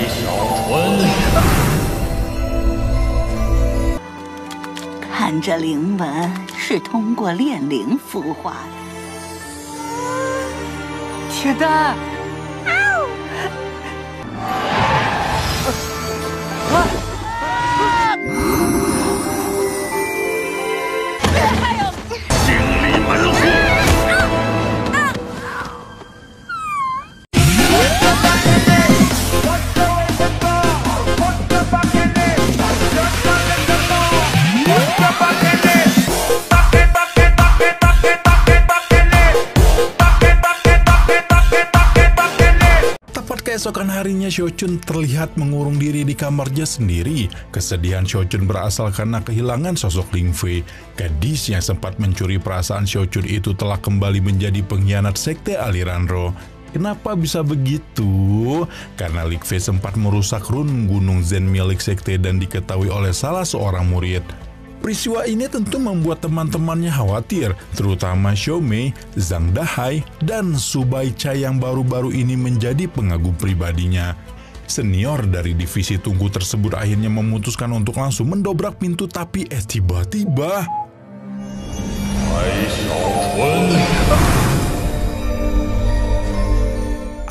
小魂。看这灵纹是通过炼灵孵化的。铁蛋，精力门户。 Keesokan harinya, Shochun terlihat mengurung diri di kamarnya sendiri. Kesedihan Shochun berasal karena kehilangan sosok Ling Fei. Gadis yang sempat mencuri perasaan Shochun itu telah kembali menjadi pengkhianat sekte aliran roh. Kenapa bisa begitu? Karena Ling Fei sempat merusak run Gunung Zen milik sekte dan diketahui oleh salah seorang murid. Peristiwa ini tentu membuat teman-temannya khawatir, terutama Xiaomei, Zhang Dahai, dan Su Baicha yang baru-baru ini menjadi pengagum pribadinya. Senior dari divisi tunggu tersebut akhirnya memutuskan untuk langsung mendobrak pintu, tapi tiba-tiba...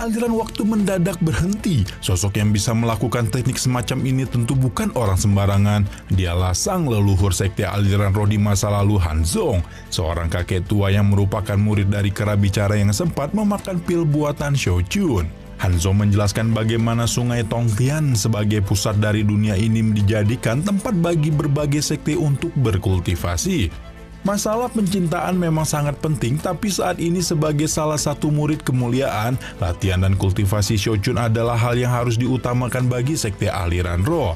aliran waktu mendadak berhenti. Sosok yang bisa melakukan teknik semacam ini tentu bukan orang sembarangan. Dialah sang leluhur sekte aliran roh di masa lalu, Hanzong, seorang kakek tua yang merupakan murid dari kera bicara yang sempat memakan pil buatan Shochun. Hanzong menjelaskan bagaimana sungai Tongtian sebagai pusat dari dunia ini dijadikan tempat bagi berbagai sekte untuk berkultivasi. Masalah pencintaan memang sangat penting, tapi saat ini sebagai salah satu murid kemuliaan, latihan dan kultivasi Shochun adalah hal yang harus diutamakan bagi sekte aliran roh.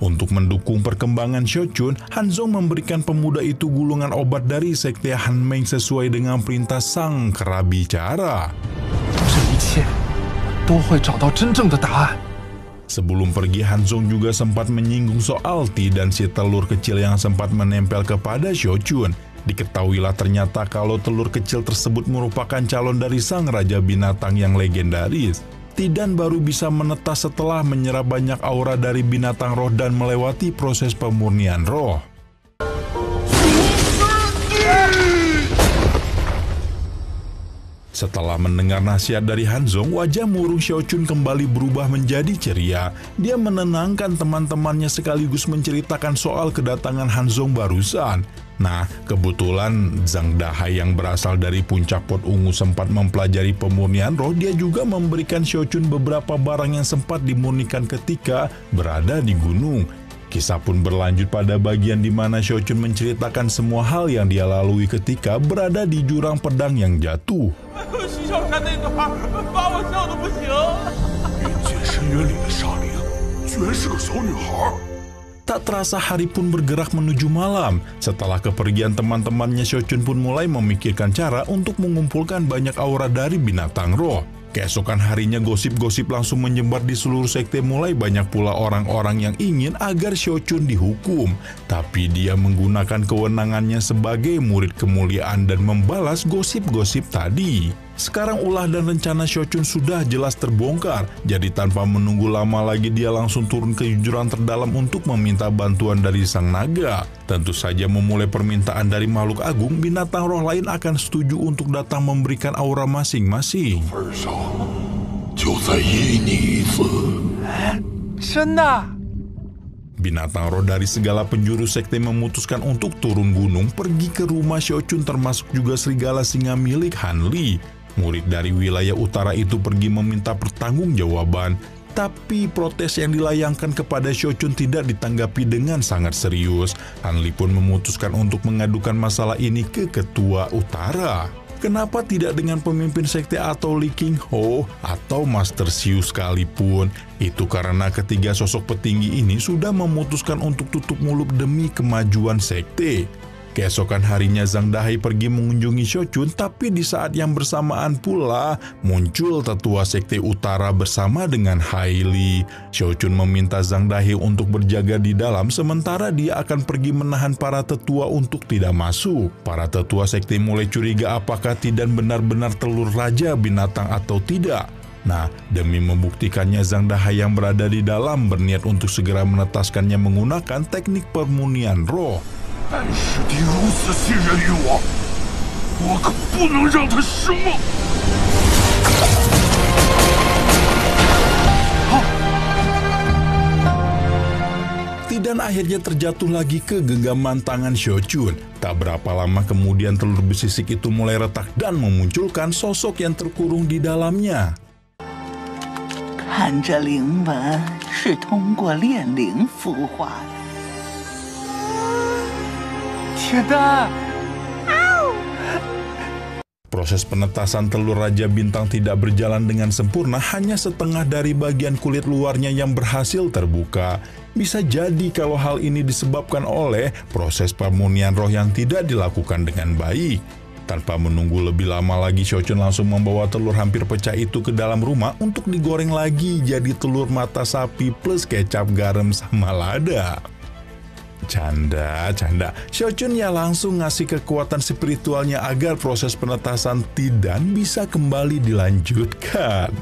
Untuk mendukung perkembangan Shochun, Hanzong memberikan pemuda itu gulungan obat dari sekte Hanmeng sesuai dengan perintah sang kera bicara. Sebelum pergi, Hanzong juga sempat menyinggung soal Ti dan si telur kecil yang sempat menempel kepada Shochun. Diketahuilah ternyata kalau telur kecil tersebut merupakan calon dari sang raja binatang yang legendaris. Tidan baru bisa menetas setelah menyerap banyak aura dari binatang roh dan melewati proses pemurnian roh. Setelah mendengar nasihat dari Hanzong, wajah murung Shochun kembali berubah menjadi ceria. Dia menenangkan teman-temannya sekaligus menceritakan soal kedatangan Hanzong barusan. Nah, kebetulan Zhang Dahai yang berasal dari puncak pot ungu sempat mempelajari pemurnian roh. Dia juga memberikan Shochun beberapa barang yang sempat dimurnikan ketika berada di gunung. Kisah pun berlanjut pada bagian di mana Shochun menceritakan semua hal yang dia lalui ketika berada di jurang pedang yang jatuh. Tak terasa hari pun bergerak menuju malam. Setelah kepergian teman-temannya, Shochun pun mulai memikirkan cara untuk mengumpulkan banyak aura dari binatang roh. Keesokan harinya gosip-gosip langsung menyebar di seluruh sekte, mulai banyak pula orang-orang yang ingin agar Shochun dihukum. Tapi dia menggunakan kewenangannya sebagai murid kemuliaan dan membalas gosip-gosip tadi. Sekarang ulah dan rencana Shochun sudah jelas terbongkar, jadi tanpa menunggu lama lagi dia langsung turun ke jurang terdalam untuk meminta bantuan dari sang naga. Tentu saja memulai permintaan dari makhluk agung, binatang roh lain akan setuju untuk datang memberikan aura masing-masing. Binatang roh dari segala penjuru sekte memutuskan untuk turun gunung pergi ke rumah Shochun, termasuk juga serigala singa milik Han Li. Murid dari wilayah utara itu pergi meminta pertanggungjawaban, tapi protes yang dilayangkan kepada Shochun tidak ditanggapi dengan sangat serius. Han Li pun memutuskan untuk mengadukan masalah ini ke ketua utara. Kenapa tidak dengan pemimpin sekte atau Li Qingho atau Master Xiu sekalipun? Itu karena ketiga sosok petinggi ini sudah memutuskan untuk tutup mulut demi kemajuan sekte. Keesokan harinya Zhang Dahai pergi mengunjungi Shochun, tapi di saat yang bersamaan pula muncul tetua sekte utara bersama dengan Hai Li. Shochun meminta Zhang Dahai untuk berjaga di dalam sementara dia akan pergi menahan para tetua untuk tidak masuk. Para tetua sekte mulai curiga apakah Tidan benar-benar telur raja binatang atau tidak. Nah, demi membuktikannya, Zhang Dahai yang berada di dalam berniat untuk segera menetaskannya menggunakan teknik permunian roh. 但师弟如此信任于我，我可不能让他失望。 Tidan akhirnya terjatuh lagi ke genggaman tangan Xiaochun. Tak berapa lama kemudian telur besisik itu mulai retak dan memunculkan sosok yang terkurung di dalamnya. 看这灵纹是通过炼灵孵化的。 铁蛋， Proses penetasan telur Raja Bintang tidak berjalan dengan sempurna, hanya setengah dari bagian kulit luarnya yang berhasil terbuka. Bisa jadi kalau hal ini disebabkan oleh proses permunian roh yang tidak dilakukan dengan baik. Tanpa menunggu lebih lama lagi, Xiaochun langsung membawa telur hampir pecah itu ke dalam rumah untuk digoreng lagi jadi telur mata sapi plus kecap garam sama lada. Canda. Xiaochun ya langsung ngasih kekuatan spiritualnya agar proses penetasan Tidan bisa kembali dilanjutkan.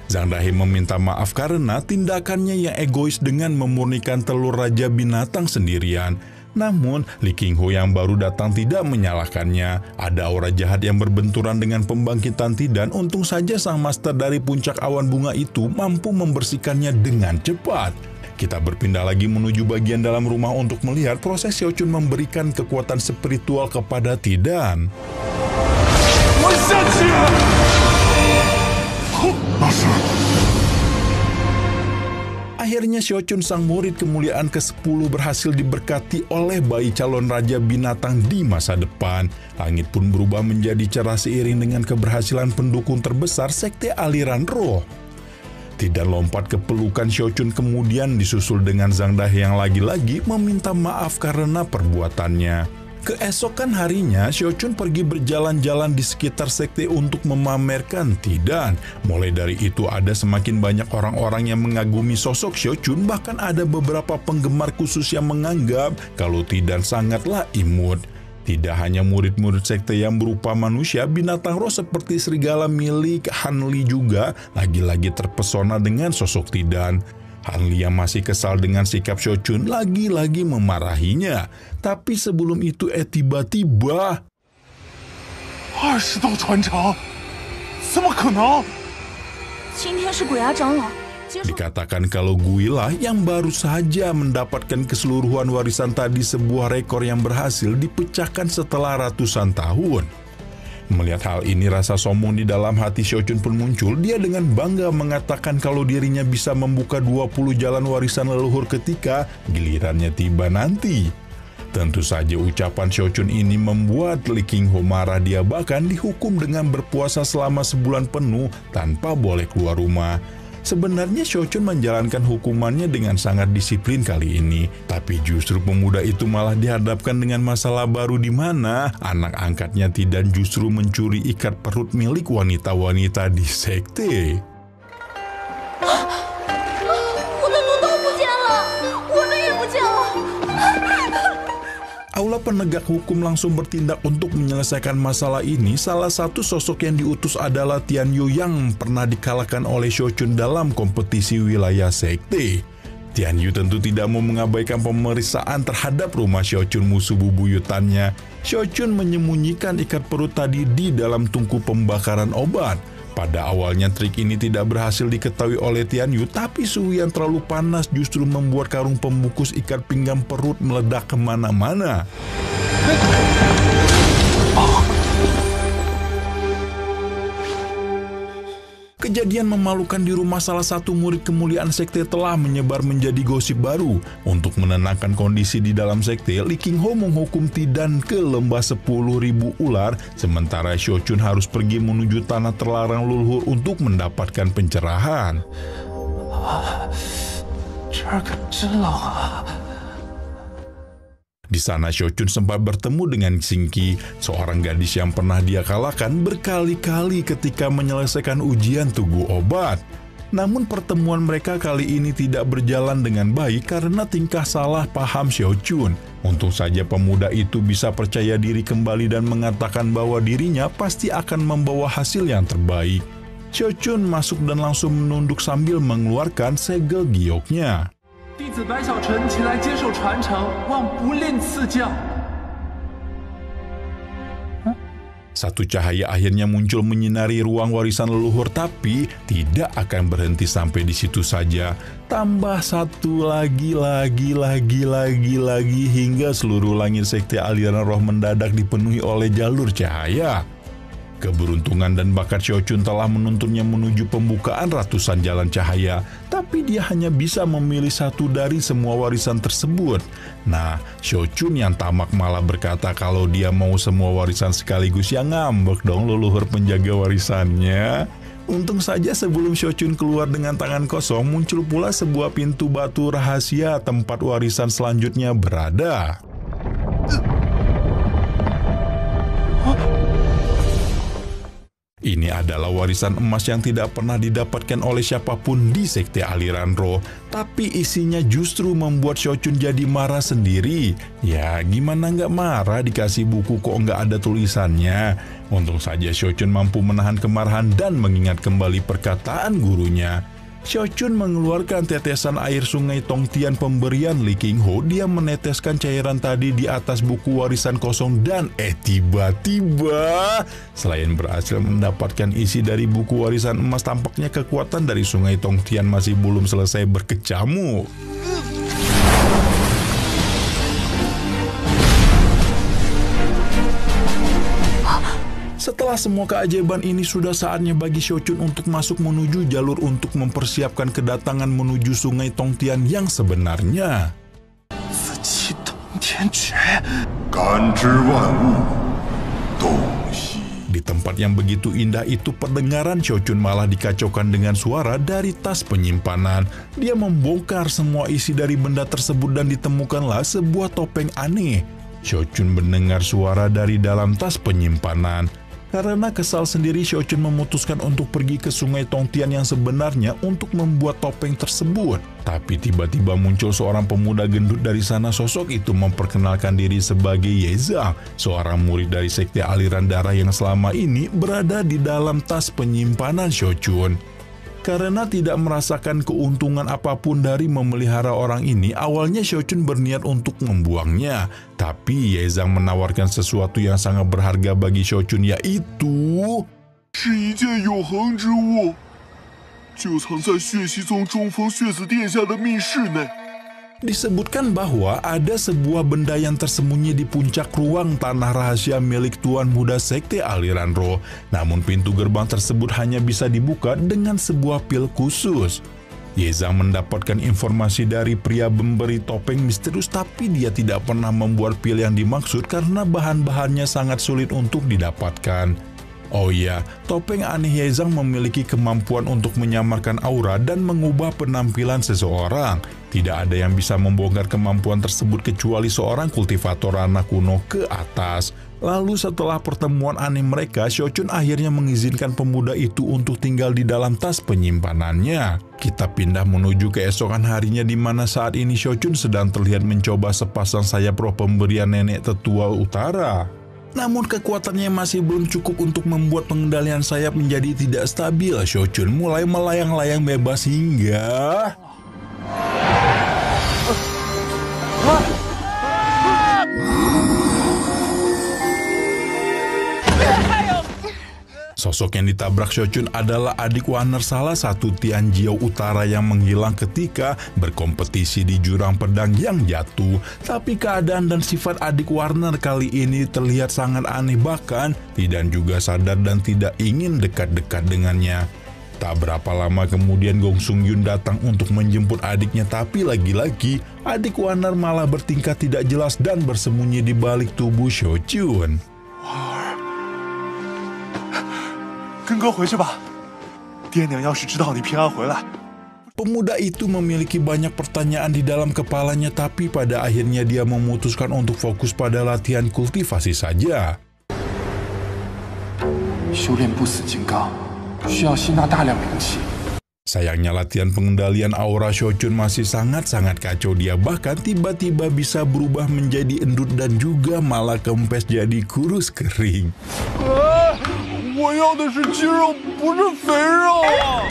Zhang Dahai meminta maaf karena tindakannya yang egois dengan memurnikan telur Raja Binatang sendirian. Namun, Li Qinghu yang baru datang tidak menyalahkannya. Ada aura jahat yang berbenturan dengan pembangkitan Tidan. Untung saja sang master dari puncak awan bunga itu mampu membersihkannya dengan cepat. Kita berpindah lagi menuju bagian dalam rumah untuk melihat proses Xiaochun memberikan kekuatan spiritual kepada Tidan. Akhirnya Xiaochun sang murid kemuliaan ke-10 berhasil diberkati oleh bayi calon Raja Binatang di masa depan. Langit pun berubah menjadi cerah seiring dengan keberhasilan pendukung terbesar sekte aliran roh. Tidan lompat ke pelukan Xiaochun kemudian disusul dengan Zhang Dahai yang lagi-lagi meminta maaf karena perbuatannya. Keesokan harinya, Xiaochun pergi berjalan-jalan di sekitar sekte untuk memamerkan Tidan. Mulai dari itu ada semakin banyak orang-orang yang mengagumi sosok Xiaochun, bahkan ada beberapa penggemar khusus yang menganggap kalau Tidan sangatlah imut. Tidak hanya murid-murid sekte yang berupa manusia, binatang roh seperti serigala milik Han Li juga lagi-lagi terpesona dengan sosok Tidan. Han Li yang masih kesal dengan sikap Xiaochun lagi-lagi memarahinya. Tapi sebelum itu tiba-tiba... 20道传承，怎么可能？ 今天是鬼牙长老。 Dikatakan kalau Guilah yang baru saja mendapatkan keseluruhan warisan tadi, sebuah rekor yang berhasil dipecahkan setelah ratusan tahun. Melihat hal ini, rasa sombong di dalam hati Xiaochun pun muncul. Dia dengan bangga mengatakan kalau dirinya bisa membuka 20 jalan warisan leluhur ketika gilirannya tiba nanti. Tentu saja ucapan Xiaochun ini membuat Li Qinghu marah. Dia bahkan dihukum dengan berpuasa selama sebulan penuh tanpa boleh keluar rumah. Sebenarnya Xiaochun menjalankan hukumannya dengan sangat disiplin kali ini. Tapi justru pemuda itu malah dihadapkan dengan masalah baru di mana anak angkatnya Tidan justru mencuri ikat perut milik wanita-wanita di sekte. Aula penegak hukum langsung bertindak untuk menyelesaikan masalah ini. Salah satu sosok yang diutus adalah Tian Yu yang pernah dikalahkan oleh Xiaochun dalam kompetisi wilayah sekte. Tian Yu tentu tidak mau mengabaikan pemeriksaan terhadap rumah Xiaochun, musuh bubuyutannya. Xiaochun menyembunyikan ikat perut tadi di dalam tungku pembakaran obat. Pada awalnya trik ini tidak berhasil diketahui oleh Tian Yu, tapi suhu yang terlalu panas justru membuat karung pembungkus ikat pinggang perut meledak kemana-mana. Kejadian memalukan di rumah salah satu murid kemuliaan sekte telah menyebar menjadi gosip baru. Untuk menenangkan kondisi di dalam sekte, Li Qinghu menghukum Tidan ke lembah 10.000 ular, sementara Xiaochun harus pergi menuju tanah terlarang leluhur untuk mendapatkan pencerahan. Di sana Xiaochun sempat bertemu dengan Xingqi, seorang gadis yang pernah dia kalahkan berkali-kali ketika menyelesaikan ujian tugu obat. Namun pertemuan mereka kali ini tidak berjalan dengan baik karena tingkah salah paham Xiaochun. Untung saja pemuda itu bisa percaya diri kembali dan mengatakan bahwa dirinya pasti akan membawa hasil yang terbaik. Xiaochun masuk dan langsung menunduk sambil mengeluarkan segel gioknya. 弟子白小晨前来接受传承，望不吝赐教。 Satu cahaya akhirnya muncul menyinari ruang warisan leluhur, tapi tidak akan berhenti sampai di situ saja. Tambah satu lagi, hingga seluruh langit sekte aliran roh mendadak dipenuhi oleh jalur cahaya. Keberuntungan dan bakat Xiaochun telah menuntunnya menuju pembukaan ratusan jalan cahaya, tapi dia hanya bisa memilih satu dari semua warisan tersebut. Nah, Xiaochun yang tamak malah berkata kalau dia mau semua warisan sekaligus, ya ngambek dong leluhur penjaga warisannya. Untung saja sebelum Xiaochun keluar dengan tangan kosong, muncul pula sebuah pintu batu rahasia tempat warisan selanjutnya berada. Ini adalah warisan emas yang tidak pernah didapatkan oleh siapapun di sekte aliran roh, tapi isinya justru membuat Xiaochun jadi marah sendiri. Ya, gimana nggak marah dikasih buku kok nggak ada tulisannya? Untung saja Xiaochun mampu menahan kemarahan dan mengingat kembali perkataan gurunya. Xiaochun mengeluarkan tetesan air sungai Tongtian pemberian Li Qingho. Dia meneteskan cairan tadi di atas buku warisan kosong dan tiba-tiba selain berhasil mendapatkan isi dari buku warisan emas, tampaknya kekuatan dari sungai Tongtian masih belum selesai berkecamuk. Setelah semua keajaiban ini, sudah saatnya bagi Xiaochun untuk masuk menuju jalur untuk mempersiapkan kedatangan menuju sungai Tongtian yang sebenarnya. Di tempat yang begitu indah itu, pendengaran Xiaochun malah dikacaukan dengan suara dari tas penyimpanan. Dia membongkar semua isi dari benda tersebut dan ditemukanlah sebuah topeng aneh. Xiaochun mendengar suara dari dalam tas penyimpanan. Karena kesal sendiri, Xiaochun memutuskan untuk pergi ke sungai Tongtian yang sebenarnya untuk membuat topeng tersebut. Tapi tiba-tiba muncul seorang pemuda gendut dari sana. Sosok itu memperkenalkan diri sebagai Ye Zhang, seorang murid dari sekte aliran darah yang selama ini berada di dalam tas penyimpanan Xiaochun. Karena tidak merasakan keuntungan apapun dari memelihara orang ini, awalnya Xiaochun berniat untuk membuangnya. Tapi Ye Zhang menawarkan sesuatu yang sangat berharga bagi Xiaochun, yaitu 是一件永恒之物，就藏在血息宗中锋血子殿下的密室内。 Disebutkan bahwa ada sebuah benda yang tersembunyi di puncak ruang tanah rahasia milik Tuan Muda Sekte Aliran Roh. Namun pintu gerbang tersebut hanya bisa dibuka dengan sebuah pil khusus. Ye Zhang mendapatkan informasi dari pria pemberi topeng misterius, tapi dia tidak pernah membuat pil yang dimaksud karena bahan-bahannya sangat sulit untuk didapatkan. Oh iya, topeng aneh Ye Zhang memiliki kemampuan untuk menyamarkan aura dan mengubah penampilan seseorang. Tidak ada yang bisa membongkar kemampuan tersebut kecuali seorang kultivator anak kuno ke atas. Lalu setelah pertemuan aneh mereka, Xiaochun akhirnya mengizinkan pemuda itu untuk tinggal di dalam tas penyimpanannya. Kita pindah menuju keesokan harinya, di mana saat ini Xiaochun sedang terlihat mencoba sepasang sayap roh pemberian nenek tetua utara. Namun kekuatannya masih belum cukup untuk membuat pengendalian sayap menjadi tidak stabil. Xiaochun mulai melayang-layang bebas hingga... Sosok yang ditabrak Xiaochun adalah adik Warner, salah satu Tian Jiao Utara yang menghilang ketika berkompetisi di jurang pedang yang jatuh. Tapi keadaan dan sifat adik Warner kali ini terlihat sangat aneh, bahkan Tidan juga sadar dan tidak ingin dekat-dekat dengannya. Tak berapa lama kemudian Gong Sung Yun datang untuk menjemput adiknya, tapi lagi-lagi adik Warner malah bertingkah tidak jelas dan bersembunyi di balik tubuh Xiaochun. 跟哥回去吧，爹娘要是知道你平安回来。 Pemuda itu memiliki banyak pertanyaan di dalam kepalanya, tapi pada akhirnya dia memutuskan untuk fokus pada latihan kultivasi saja. 修炼不死金刚需要吸纳大量灵气。 Sayangnya latihan pengendalian aura Xiaochun masih sangat-sangat kacau. Dia bahkan tiba-tiba bisa berubah menjadi endut dan juga malah kempes jadi kurus kering. 我要的是鸡肉，不是肥肉啊！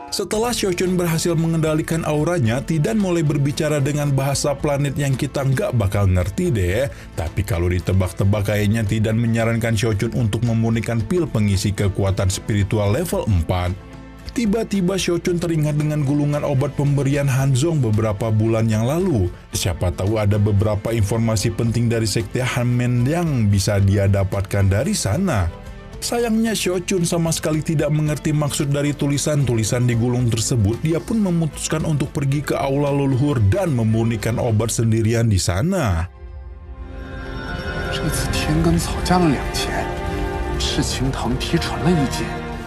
Setelah Xiaochun berhasil mengendalikan auranya, Tidan mulai berbicara dengan bahasa planet yang kita nggak bakal ngerti deh. Tapi kalau ditebak-tebak kayaknya Tidan menyarankan Xiaochun untuk memurnikan pil pengisi kekuatan spiritual level 4. Tiba-tiba Xiaochun teringat dengan gulungan obat pemberian Hanzong beberapa bulan yang lalu. Siapa tahu ada beberapa informasi penting dari sekte Hanmen yang bisa dia dapatkan dari sana. Sayangnya Xiaochun sama sekali tidak mengerti maksud dari tulisan-tulisan di gulung tersebut. Dia pun memutuskan untuk pergi ke aula leluhur dan memurnikan obat sendirian di sana.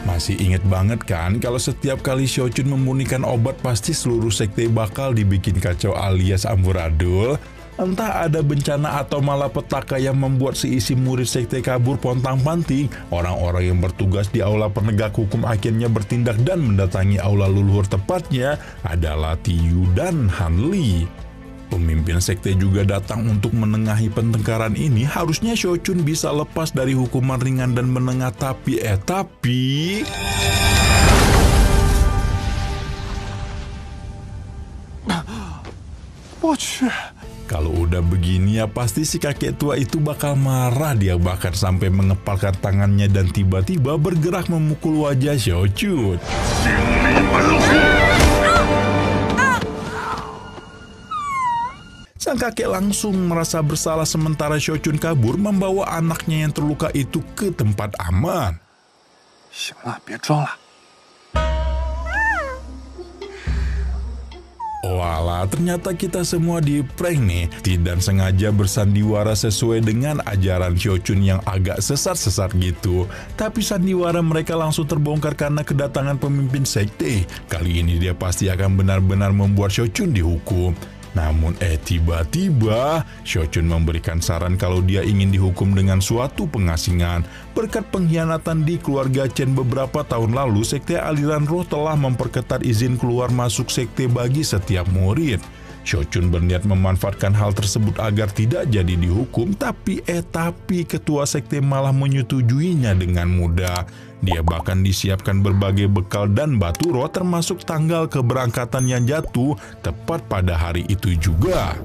Masih ingat banget kan kalau setiap kali Xiaochun memurnikan obat pasti seluruh sekte bakal dibikin kacau alias amburadul. Entah ada bencana atau malapetaka yang membuat seisi murid sekte kabur pontang-panting, orang-orang yang bertugas di aula penegak hukum akhirnya bertindak dan mendatangi aula leluhur, tepatnya adalah Tiyu dan Hanli. Pemimpin sekte juga datang untuk menengahi pertengkaran ini. Harusnya Xiaochun bisa lepas dari hukuman ringan dan menengah, tapi kalau udah begini ya pasti si kakek tua itu bakal marah. Dia bahkan sampai mengepalkan tangannya dan tiba-tiba bergerak memukul wajah Xiaochun. Sang kakek langsung merasa bersalah sementara Xiaochun kabur membawa anaknya yang terluka itu ke tempat aman. Walah, ternyata kita semua di prank nih. Tidan sengaja bersandiwara sesuai dengan ajaran Xiaochun yang agak sesat-sesat gitu. Tapi sandiwara mereka langsung terbongkar karena kedatangan pemimpin sekte. Kali ini dia pasti akan benar-benar membuat Xiaochun dihukum. Namun tiba-tiba Xiaochun memberikan saran kalau dia ingin dihukum dengan suatu pengasingan. Berkat pengkhianatan di keluarga Chen beberapa tahun lalu, sekte aliran roh telah memperketat izin keluar masuk sekte bagi setiap murid. Xiaochun berniat memanfaatkan hal tersebut agar tidak jadi dihukum, tapi ketua sekte malah menyetujuinya dengan mudah. Dia bahkan disiapkan berbagai bekal dan batu roh termasuk tanggal keberangkatan yang jatuh tepat pada hari itu juga.